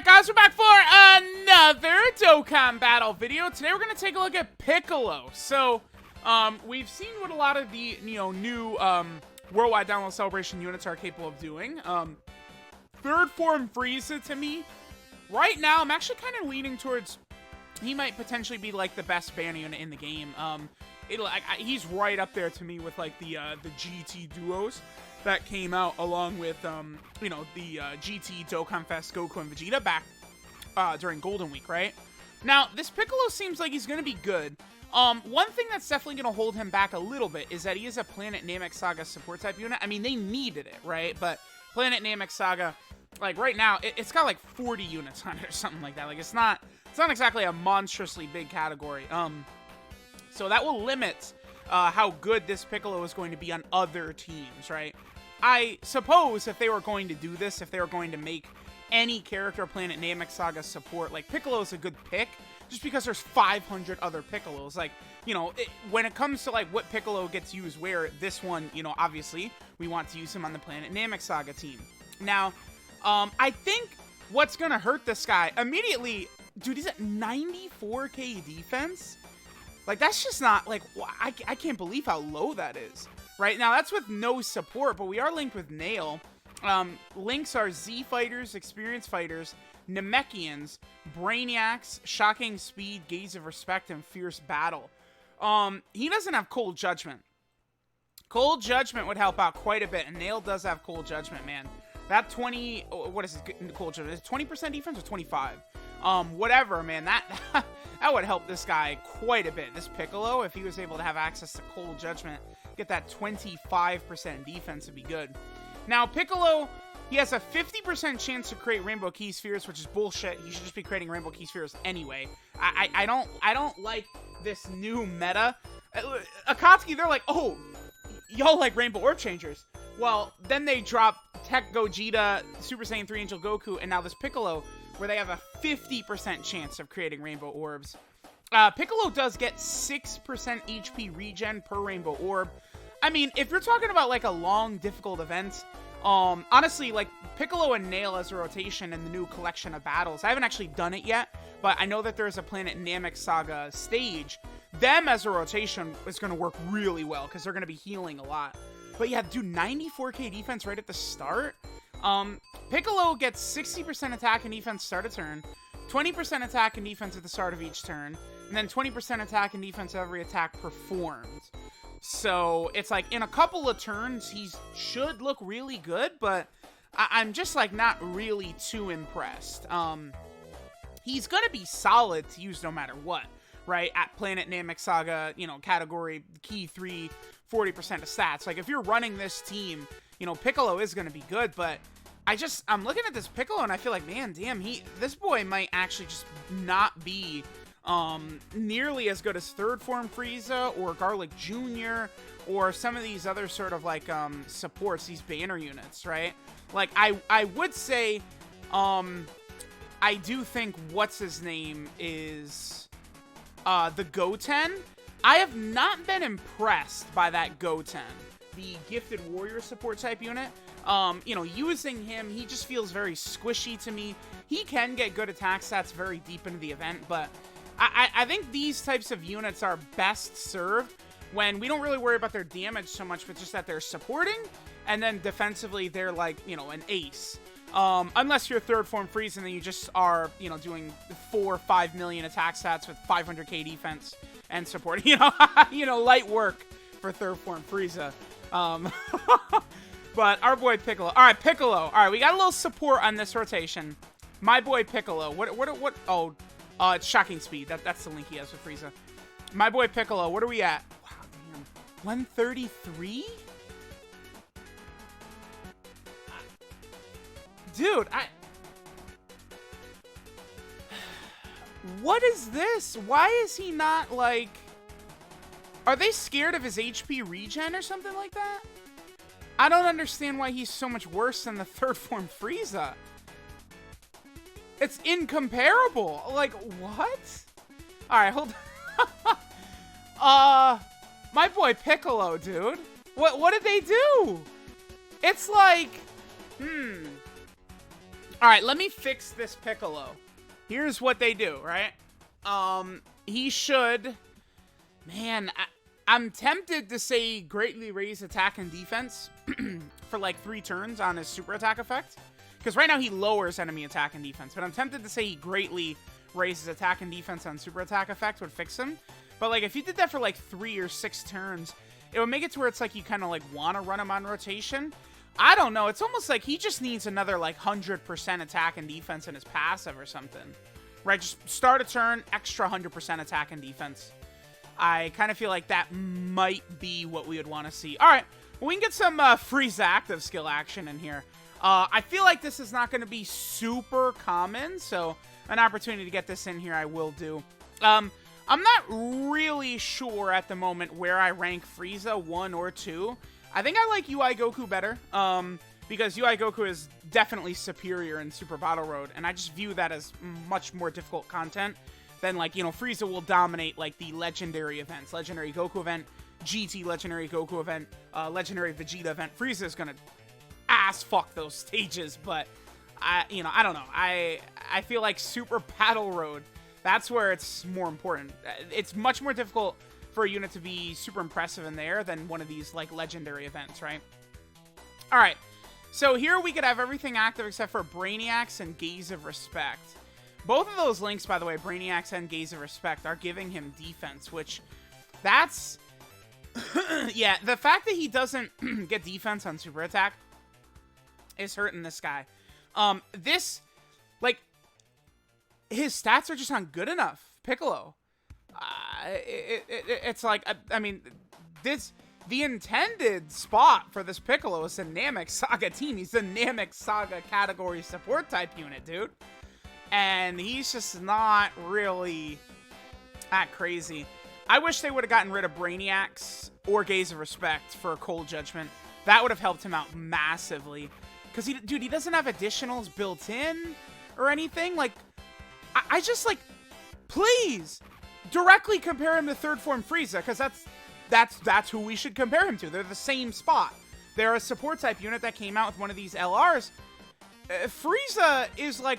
Alright guys, we're back for another Dokkan battle video. Today we're going to take a look at Piccolo. So, we've seen what a lot of the, new Worldwide Download Celebration units are capable of doing. Third form Frieza to me, right now, I'm actually kind of leaning towards, he might potentially be like the best banner unit in the game. He's right up there to me with like the GT duos that came out along with, the GT Dokkan Fest Goku and Vegeta back during Golden Week, right? Now, this Piccolo seems like he's going to be good. One thing that's definitely going to hold him back a little bit is that he is a Planet Namek Saga support type unit. I mean, they needed it, right? But Planet Namek Saga, like right now, it's got like 40 units on it or something like that. Like it's not exactly a monstrously big category. So that will limit how good this Piccolo is going to be on other teams, right? I suppose if they were going to do this, if they were going to make any character Planet Namek Saga support, like Piccolo's a good pick, just because there's 500 other Piccolos. Like, when it comes to like what Piccolo gets used where, this one, obviously, we want to use him on the Planet Namek Saga team. Now, I think what's gonna hurt this guy immediately, dude, he's at 94k defense. Like, that's just not, like, I can't believe how low that is. Right now, that's with no support, but we are linked with Nail. Links are Z Fighters, Experienced Fighters, Namekians, Brainiacs, Shocking Speed, Gaze of Respect, and Fierce Battle. He doesn't have Cold Judgment. Cold Judgment would help out quite a bit, and Nail does have Cold Judgment, man. That 20, what is it, Cold Judgment? Is it 20% defense or 25? Whatever, man, that would help this guy quite a bit. This Piccolo, if he was able to have access to Cold Judgment, get that 25% defense would be good. Now, Piccolo, he has a 50% chance to create Rainbow Key Spheres, which is bullshit. You should just be creating Rainbow Key Spheres anyway. I don't like this new meta. Akatsuki, they're like, oh, y'all like Rainbow Orb Changers. Well, then they drop Tech Gogeta, Super Saiyan 3 Angel Goku, and now this Piccolo, where they have a 50% chance of creating Rainbow Orbs. Piccolo does get 6% HP regen per Rainbow Orb. I mean, if you're talking about, like, a long, difficult event, honestly, like, Piccolo and Nail as a rotation in the new collection of battles, I haven't actually done it yet, but I know that there's a Planet Namek Saga stage. Them as a rotation is going to work really well, because they're going to be healing a lot. But yeah, dude, 94k defense right at the start. Piccolo gets 60% attack and defense start of turn, 20% attack and defense at the start of each turn, and then 20% attack and defense every attack performed. So it's like in a couple of turns, he should look really good, but I'm just like not really too impressed. He's gonna be solid to use no matter what, right? At Planet Namek Saga, category Key 3, 40% of stats. Like if you're running this team, Piccolo is gonna be good, but I'm looking at this Piccolo and I feel like, man, damn, this boy might actually just not be nearly as good as third form Frieza or Garlic Jr. or some of these other sort of like supports, these banner units, right? Like I would say I do think what's his name is the Goten. I have not been impressed by that Goten, the Gifted Warrior support type unit. Using him, he just feels very squishy to me. He can get good attack stats very deep into the event, but I think these types of units are best served when we don't really worry about their damage so much, but just that they're supporting, and then defensively they're like, an ace. Unless you're third form Frieza and then you just are, doing 4 or 5 million attack stats with 500k defense and support, light work for third form Frieza. But our boy Piccolo. All right, Piccolo. All right, we got a little support on this rotation. My boy Piccolo. What? Oh, it's Shocking Speed. That's the link he has with Frieza. My boy Piccolo. What are we at? Wow, damn. 133? Dude, what is this? Why is he not, like... Are they scared of his HP regen or something like that? I don't understand why he's so much worse than the third form Frieza. It's incomparable. Like, what? Alright, hold on. My boy Piccolo, dude. What did they do? It's like, All right, let me fix this Piccolo. Here's what they do, right? He should... Man, I'm tempted to say greatly raise attack and defense for like 3 turns on his super attack effect. Because right now he lowers enemy attack and defense. But I'm tempted to say he greatly raises attack and defense on super attack effect would fix him. But like if you did that for like 3 or 6 turns, it would make it to where it's like you kind of like want to run him on rotation. I don't know. It's almost like he just needs another like 100% attack and defense in his passive or something. Right? Just start a turn, extra 100% attack and defense. I kind of feel like that might be what we would want to see. All right. Well, we can get some Frieza active skill action in here. I feel like this is not going to be super common, so an opportunity to get this in here I will do. I'm not really sure at the moment where I rank Frieza, 1 or 2. I think I like UI Goku better, because UI Goku is definitely superior in Super Battle Road, and I just view that as much more difficult content than, like, you know, Frieza will dominate, like, the legendary events. Legendary Goku event, GT Legendary Goku event, Legendary Vegeta event. Frieza is gonna ass fuck those stages, but, I don't know. I feel like Super Battle Road, that's where it's more important. It's much more difficult for a unit to be super impressive in there than one of these, like, legendary events, right? Alright, so here we could have everything active except for Brainiacs and Gaze of Respect. Both of those links, by the way, Brainiacs and Gaze of Respect, are giving him defense, which, that's... yeah, the fact that he doesn't get defense on super attack is hurting this guy. This, like, his stats are just not good enough, Piccolo. It's like, I mean, the intended spot for this Piccolo is the Namek Saga team. He's the Namek Saga category support type unit, dude. And he's just not really that crazy. I wish they would have gotten rid of Brainiacs or Gaze of Respect for Cold Judgment. That would have helped him out massively. Because, dude, he doesn't have additionals built in or anything. Like, I just, like, please directly compare him to Third Form Frieza, because that's who we should compare him to. They're the same spot. They're a support type unit that came out with one of these LRs. Frieza is, like,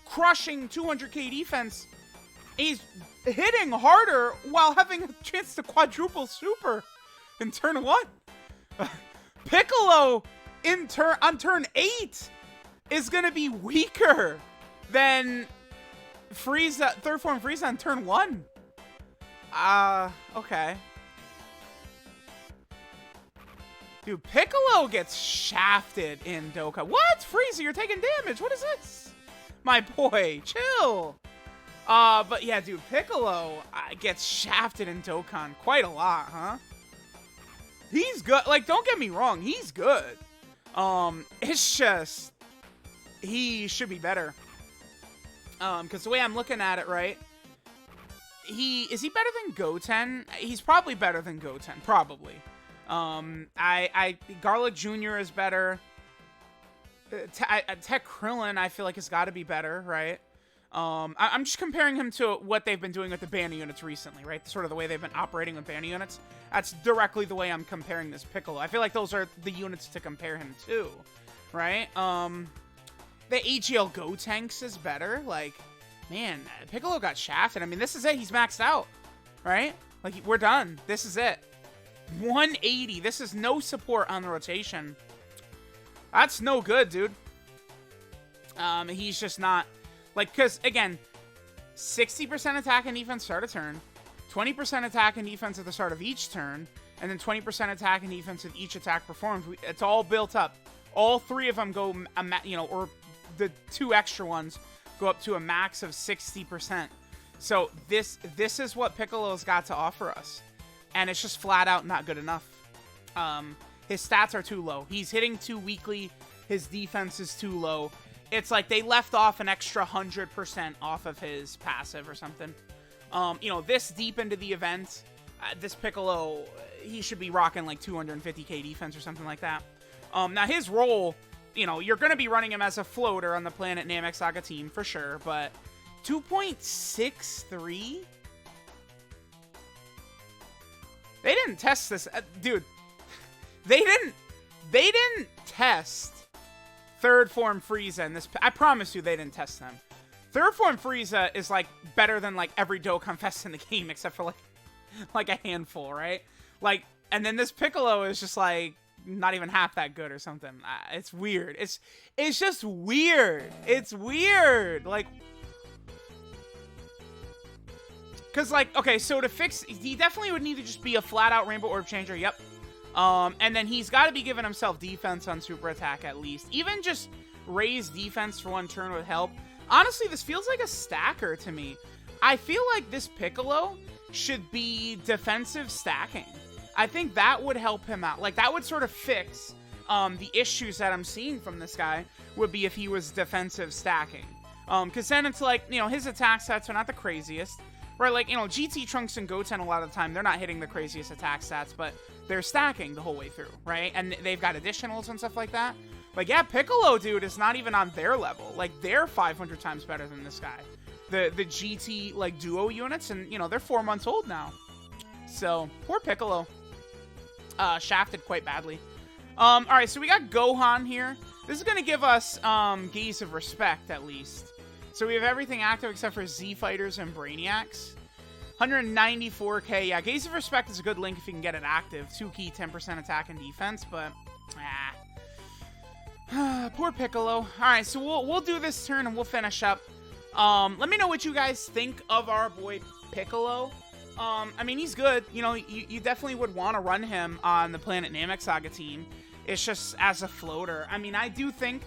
crushing 200k defense. He's hitting harder while having a chance to quadruple super in turn 1. Piccolo on turn 8 is gonna be weaker than Frieza, Third Form Frieza on turn 1. Okay. Dude, Piccolo gets shafted in Dokkan. What? Frieza, you're taking damage. What is this? My boy, chill. But yeah, dude, Piccolo gets shafted in Dokkan quite a lot, huh? He's good. Like, don't get me wrong, he's good. It's just, he should be better. Because the way I'm looking at it, right? Is he better than Goten? He's probably better than Goten, probably. Garlic Jr. is better. Tech Krillin, I feel like, has got to be better, right? I'm just comparing him to what they've been doing with the banner units recently, right? Sort of the way they've been operating with banner units. That's directly the way I'm comparing this Piccolo. I feel like those are the units to compare him to, right? The AGL Gotenks is better. Like, man, Piccolo got shafted. I mean, this is it. He's maxed out, right? Like, we're done. This is it. 180. This is no support on the rotation. That's no good, dude. He's just not... Like, because, again, 60% attack and defense start a turn, 20% attack and defense at the start of each turn, and then 20% attack and defense with each attack performed. It's all built up. All 3 of them go, or the 2 extra ones go up to a max of 60%. So this is what Piccolo's got to offer us. And it's just flat out not good enough. His stats are too low. He's hitting too weakly. His defense is too low. It's like they left off an extra 100% off of his passive or something. This deep into the event, this Piccolo, he should be rocking like 250k defense or something like that. Now his role, you're going to be running him as a floater on the Planet Namek Saga team for sure, but 2.63? They didn't test this, dude. They didn't test Third form Frieza, and this, I promise you they didn't test them. Third form Frieza is, like, better than, like, every Dokkan Fest in the game, except for, like a handful, right? Like, and then this Piccolo is just, like, not even half that good or something. It's weird. It's just weird. It's weird. Like, because, like, okay, so to fix, he definitely would need to just be a flat-out Rainbow Orb Changer, yep. And then he's got to be giving himself defense on Super Attack at least. Even just raise defense for one turn would help. Honestly, this feels like a stacker to me. I feel like this Piccolo should be defensive stacking. I think that would help him out. Like, that would sort of fix the issues that I'm seeing from this guy, would be if he was defensive stacking. Because then it's like, you know, his attack stats are not the craziest. Right, like, you know, GT, Trunks, and Goten a lot of the time, they're not hitting the craziest attack stats, but they're stacking the whole way through, right? And they've got additionals and stuff like that. Like, yeah, Piccolo, dude, is not even on their level. Like, they're 500 times better than this guy. The GT, like, duo units, and, you know, they're 4 months old now. So, poor Piccolo. Shafted quite badly. Alright, so we got Gohan here. This is gonna give us, Gaze of Respect, at least. So we have everything active except for Z Fighters and Brainiacs. 194k. Yeah, Gaze of Respect is a good link if you can get it active. 2 key, 10% attack and defense, but poor Piccolo. Alright, so we'll do this turn and we'll finish up. Let me know what you guys think of our boy Piccolo. I mean, he's good. You know, you definitely would want to run him on the Planet Namek Saga team. It's just as a floater. I mean, I do think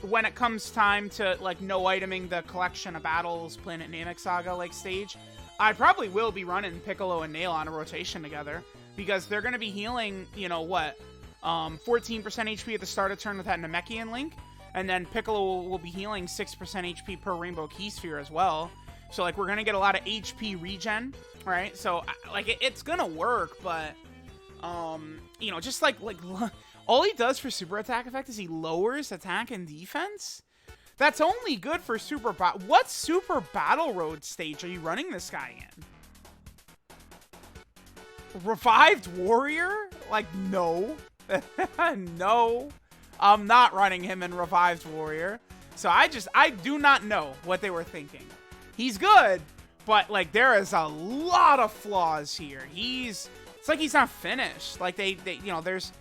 when it comes time to, like, no-iteming the Collection of Battles Planet Namek Saga, like, stage, I probably will be running Piccolo and Nail on a rotation together, because they're going to be healing, you know, what, 14% HP at the start of turn with that Namekian link, and then Piccolo will be healing 6% HP per Rainbow Key Sphere as well, so, like, we're going to get a lot of HP regen, right? So, like, it's going to work, but, you know, just, like, all he does for super attack effect is he lowers attack and defense? That's only good for super what super battle road stage are you running this guy in? Revived warrior? Like, no. No. I'm not running him in Revived warrior. So I do not know what they were thinking. He's good, but, like, there is a lot of flaws here. It's like he's not finished. Like, they you know, there's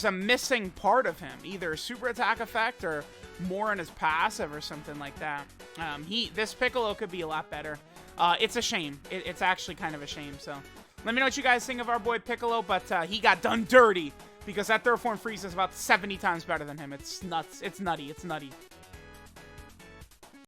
a missing part of him, either super attack effect or more in his passive or something like that. This Piccolo could be a lot better. It's a shame. It's actually kind of a shame. So let me know what you guys think of our boy Piccolo, but he got done dirty because that third form Frieza is about 70 times better than him. It's nuts. It's nutty. It's nutty.